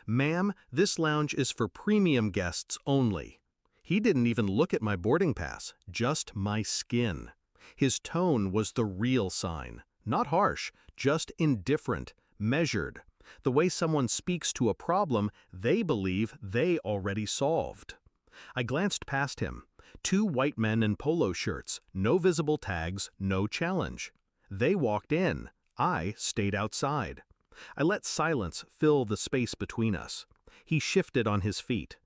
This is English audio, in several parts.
"Ma'am, this lounge is for premium guests only." He didn't even look at my boarding pass, just my skin. His tone was the real sign. Not harsh, just indifferent, measured. The way someone speaks to a problem they believe they already solved. I glanced past him. Two white men in polo shirts, no visible tags, no challenge. They walked in. I stayed outside. I let silence fill the space between us. He shifted on his feet.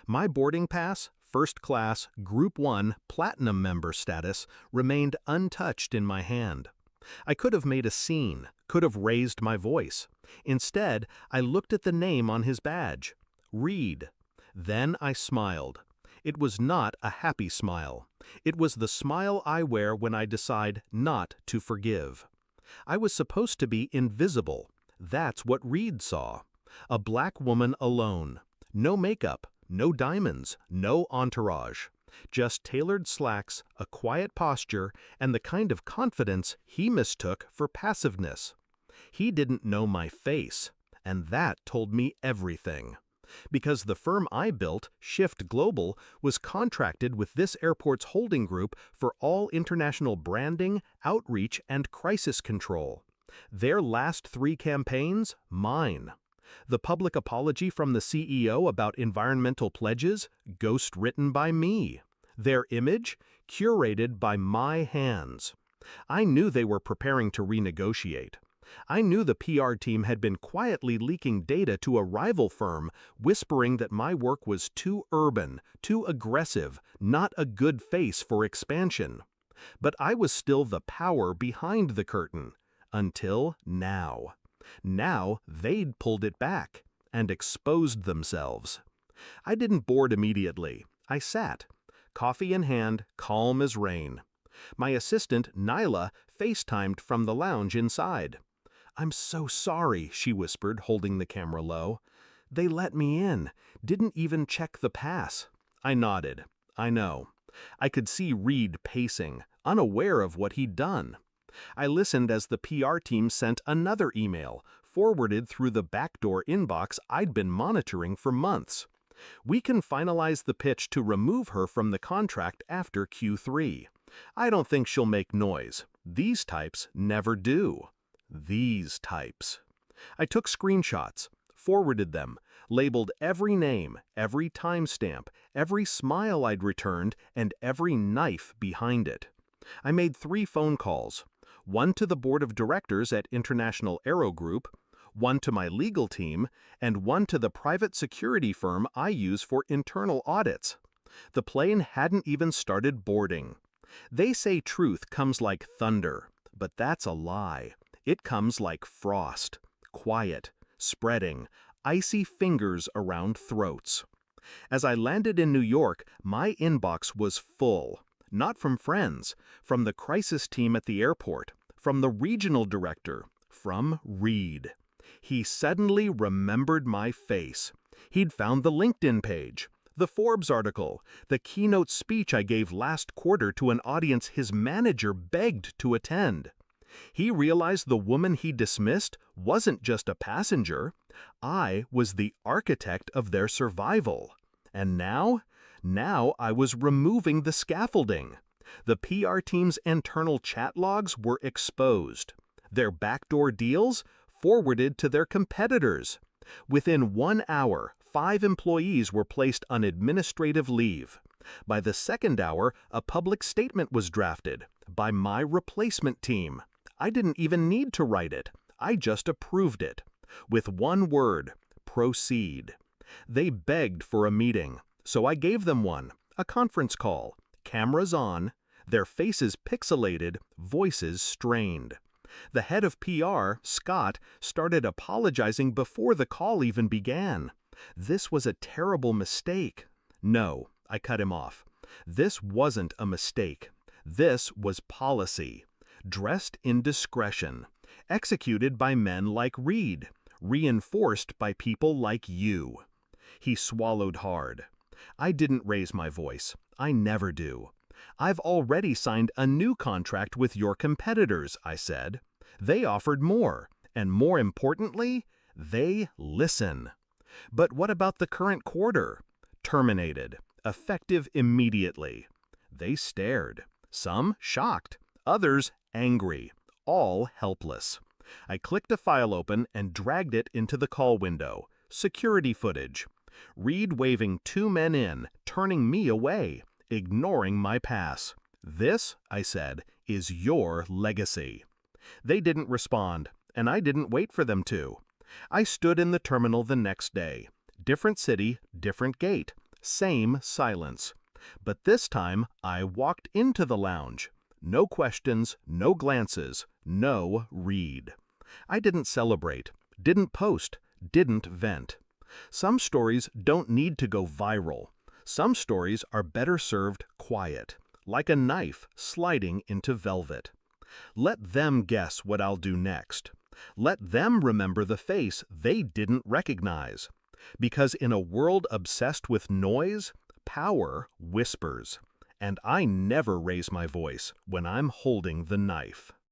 My boarding pass, first class, Group 1, Platinum member status, remained untouched in my hand. I could have made a scene, could have raised my voice. Instead, I looked at the name on his badge. Reed. Then I smiled. It was not a happy smile. It was the smile I wear when I decide not to forgive. I was supposed to be invisible. That's what Reed saw. A black woman alone. No makeup, no diamonds, no entourage. Just tailored slacks, a quiet posture, and the kind of confidence he mistook for passiveness. He didn't know my face, and that told me everything. Because the firm I built, Shift Global, was contracted with this airport's holding group for all international branding, outreach, and crisis control. Their last 3 campaigns, mine. The public apology from the CEO about environmental pledges, ghost-written by me. Their image, curated by my hands. I knew they were preparing to renegotiate. I knew the PR team had been quietly leaking data to a rival firm, whispering that my work was too urban, too aggressive, not a good face for expansion. But I was still the power behind the curtain. Until now. Now they'd pulled it back and exposed themselves. I didn't board immediately. I sat, coffee in hand, calm as rain. My assistant, Nyla, FaceTimed from the lounge inside. "I'm so sorry," she whispered, holding the camera low. "They let me in, didn't even check the pass." I nodded. I know. I could see Reed pacing, unaware of what he'd done. I listened as the PR team sent another email, forwarded through the backdoor inbox I'd been monitoring for months. "We can finalize the pitch to remove her from the contract after Q3. I don't think she'll make noise. These types never do." These types. I took screenshots, forwarded them, labeled every name, every timestamp, every smile I'd returned, and every knife behind it. I made 3 phone calls. One to the board of directors at International Aero Group, one to my legal team, and one to the private security firm I use for internal audits. The plane hadn't even started boarding. They say truth comes like thunder, but that's a lie. It comes like frost, quiet, spreading, icy fingers around throats. As I landed in New York, my inbox was full. Not from friends, from the crisis team at the airport, from the regional director, from Reed. He suddenly remembered my face. He'd found the LinkedIn page, the Forbes article, the keynote speech I gave last quarter to an audience his manager begged to attend. He realized the woman he dismissed wasn't just a passenger. I was the architect of their survival. And now I was removing the scaffolding. The PR team's internal chat logs were exposed. Their backdoor deals forwarded to their competitors. Within 1 hour, 5 employees were placed on administrative leave. By the second hour, a public statement was drafted by my replacement team. I didn't even need to write it. I just approved it. With one word, proceed. They begged for a meeting, so I gave them one, a conference call, cameras on, their faces pixelated, voices strained. The head of PR, Scott, started apologizing before the call even began. This was a terrible mistake. No, I cut him off. This wasn't a mistake. This was policy. Dressed in discretion. Executed by men like Reed. Reinforced by people like you. He swallowed hard. I didn't raise my voice. I never do. "I've already signed a new contract with your competitors," I said. "They offered more, and more importantly, they listen." But what about the current quarter? Terminated. Effective immediately. They stared. Some shocked. Others angry. All helpless. I clicked a file open and dragged it into the call window. Security footage. Reed waving two men in, turning me away, ignoring my pass. This, I said, is your legacy. They didn't respond, and I didn't wait for them to. I stood in the terminal the next day. Different city, different gate. Same silence. But this time, I walked into the lounge. No questions, no glances, no Reed. I didn't celebrate, didn't post, didn't vent. Some stories don't need to go viral. Some stories are better served quiet, like a knife sliding into velvet. Let them guess what I'll do next. Let them remember the face they didn't recognize. Because in a world obsessed with noise, power whispers. And I never raise my voice when I'm holding the knife.